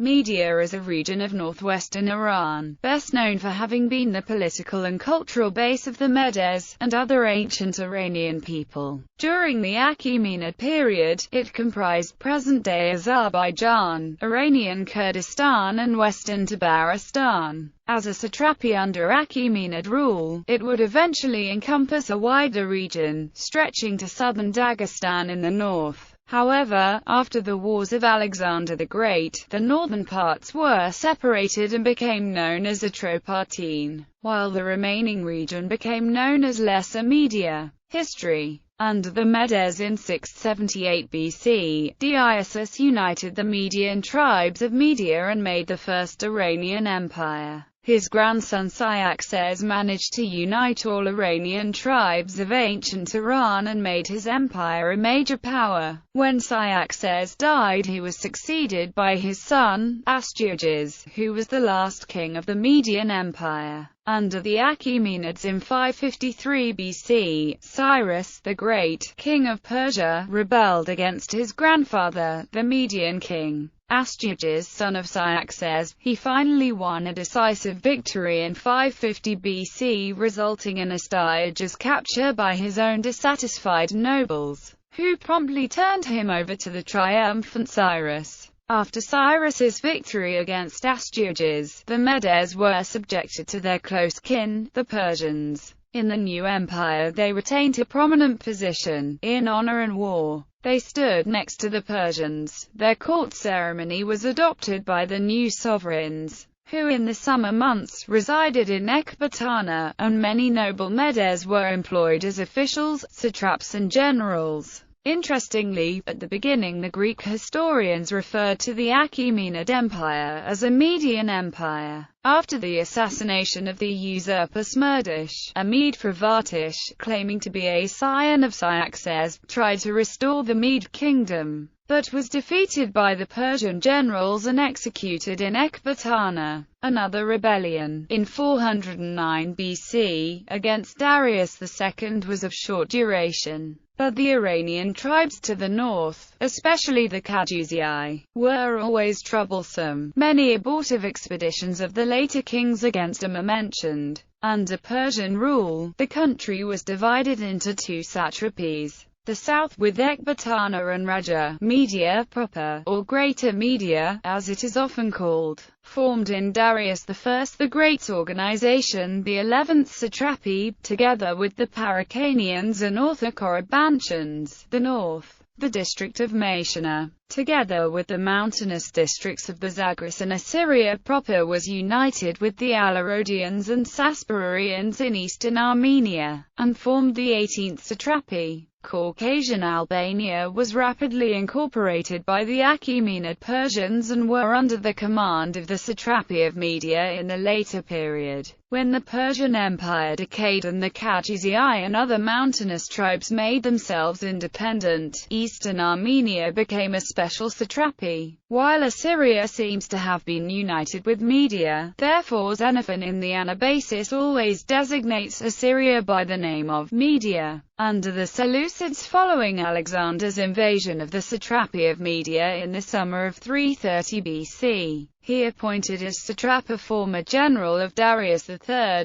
Media is a region of northwestern Iran, best known for having been the political and cultural base of the Medes, and other ancient Iranian people. During the Achaemenid period, it comprised present-day Azerbaijan, Iranian Kurdistan and western Tabaristan. As a satrapy under Achaemenid rule, it would eventually encompass a wider region, stretching to southern Dagestan in the north. However, after the wars of Alexander the Great, the northern parts were separated and became known as Atropatene, while the remaining region became known as Lesser Media. History. Under the Medes in 678 BC, Dionysius united the Median tribes of Media and made the first Iranian empire. His grandson Cyaxares managed to unite all Iranian tribes of ancient Iran and made his empire a major power. When Cyaxares died, he was succeeded by his son, Astyages, who was the last king of the Median Empire. Under the Achaemenids in 553 BC, Cyrus the Great, king of Persia, rebelled against his grandfather, the Median king. Astyages, son of Cyaxares, he finally won a decisive victory in 550 BC, resulting in Astyages' capture by his own dissatisfied nobles, who promptly turned him over to the triumphant Cyrus. After Cyrus's victory against Astyages, the Medes were subjected to their close kin, the Persians. In the new empire they retained a prominent position, in honor and war. They stood next to the Persians. Their court ceremony was adopted by the new sovereigns, who in the summer months resided in Ecbatana, and many noble Medes were employed as officials, satraps and generals. Interestingly, at the beginning the Greek historians referred to the Achaemenid Empire as a Median Empire. After the assassination of the usurper Smerdis, a Mede Pravatish, claiming to be a scion of Cyaxares, tried to restore the Mede kingdom, but was defeated by the Persian generals and executed in Ecbatana. Another rebellion, in 409 BC, against Darius II was of short duration. But the Iranian tribes to the north, especially the Kajuzii, were always troublesome. Many abortive expeditions of the later kings against them are mentioned. Under Persian rule, the country was divided into two satrapies. The south, with Ecbatana and Raja, Media proper, or Greater Media, as it is often called, formed in Darius I the Great's organization, the 11th satrapy, together with the Paracanians and Orthocorabantians. The north, the district of Mashana, together with the mountainous districts of the Zagros and Assyria proper, was united with the Alarodians and Sasparians in eastern Armenia, and formed the 18th satrapy. Caucasian Albania was rapidly incorporated by the Achaemenid Persians and were under the command of the satrapy of Media in the later period. When the Persian Empire decayed and the Kajuzii and other mountainous tribes made themselves independent, eastern Armenia became a special satrapy. While Assyria seems to have been united with Media, therefore Xenophon in the Anabasis always designates Assyria by the name of Media. Under the Seleucids following Alexander's invasion of the satrapy of Media in the summer of 330 BC, he appointed as satrap a former general of Darius III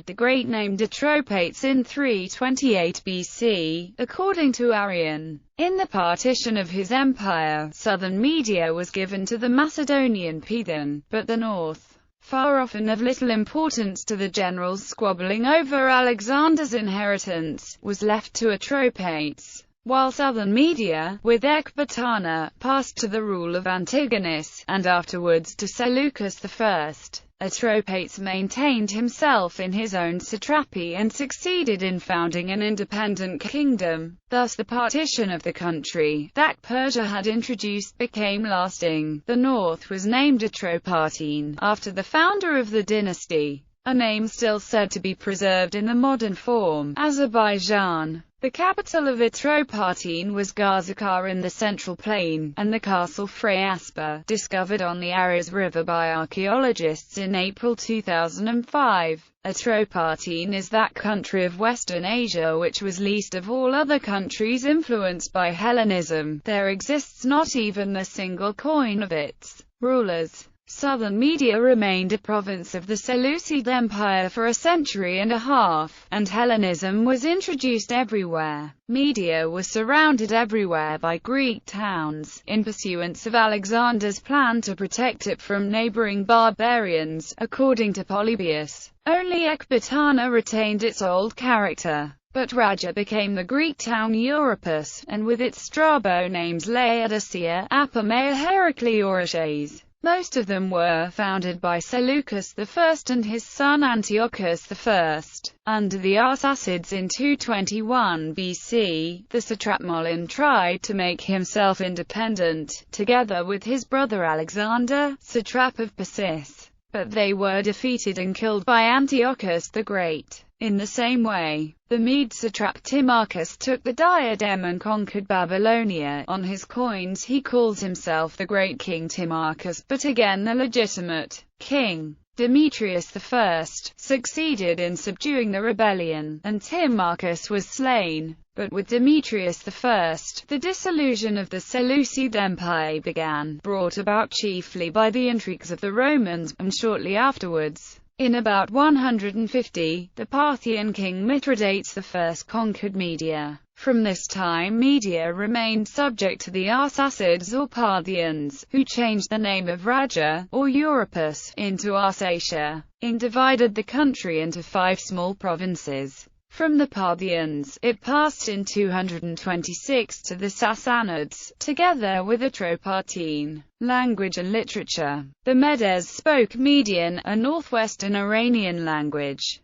the Great named Atropates in 328 BC, according to Arrian. In the partition of his empire, southern Media was given to the Macedonian Python, but the north, far often of little importance to the generals squabbling over Alexander's inheritance, was left to Atropates, while southern Media, with Ecbatana, passed to the rule of Antigonus, and afterwards to Seleucus I. Atropates maintained himself in his own satrapy and succeeded in founding an independent kingdom. Thus the partition of the country, that Persia had introduced, became lasting. The north was named Atropatene, after the founder of the dynasty, a name still said to be preserved in the modern form, Azerbaijan. The capital of Atropatene was Garzakar in the central plain, and the castle Freyaspa, discovered on the Aras River by archaeologists in April 2005. Atropatene is that country of Western Asia which was least of all other countries influenced by Hellenism. There exists not even a single coin of its rulers. Southern Media remained a province of the Seleucid Empire for a century and a half, and Hellenism was introduced everywhere. Media was surrounded everywhere by Greek towns, in pursuance of Alexander's plan to protect it from neighboring barbarians. According to Polybius, only Ecbatana retained its old character. But Raja became the Greek town Europus, and with its Strabo names Laodicea, Apamea, Heracleoraches. Most of them were founded by Seleucus I and his son Antiochus I. Under the Arsacids in 221 BC, the satrap Molon tried to make himself independent, together with his brother Alexander, satrap of Persis. But they were defeated and killed by Antiochus the Great. In the same way, the Mede satrap Timarchus took the diadem and conquered Babylonia. On his coins he calls himself the Great King Timarchus, but again the legitimate king. Demetrius I succeeded in subduing the rebellion, and Timarchus was slain. But with Demetrius I, the dissolution of the Seleucid Empire began, brought about chiefly by the intrigues of the Romans, and shortly afterwards, in about 150, the Parthian king Mithridates I conquered Media. From this time Media remained subject to the Arsacids or Parthians, who changed the name of Raja, or Europus, into Arsacia, and divided the country into 5 small provinces. From the Parthians, it passed in 226 to the Sassanids, together with Atropatene. Language and literature. The Medes spoke Median, a northwestern Iranian language.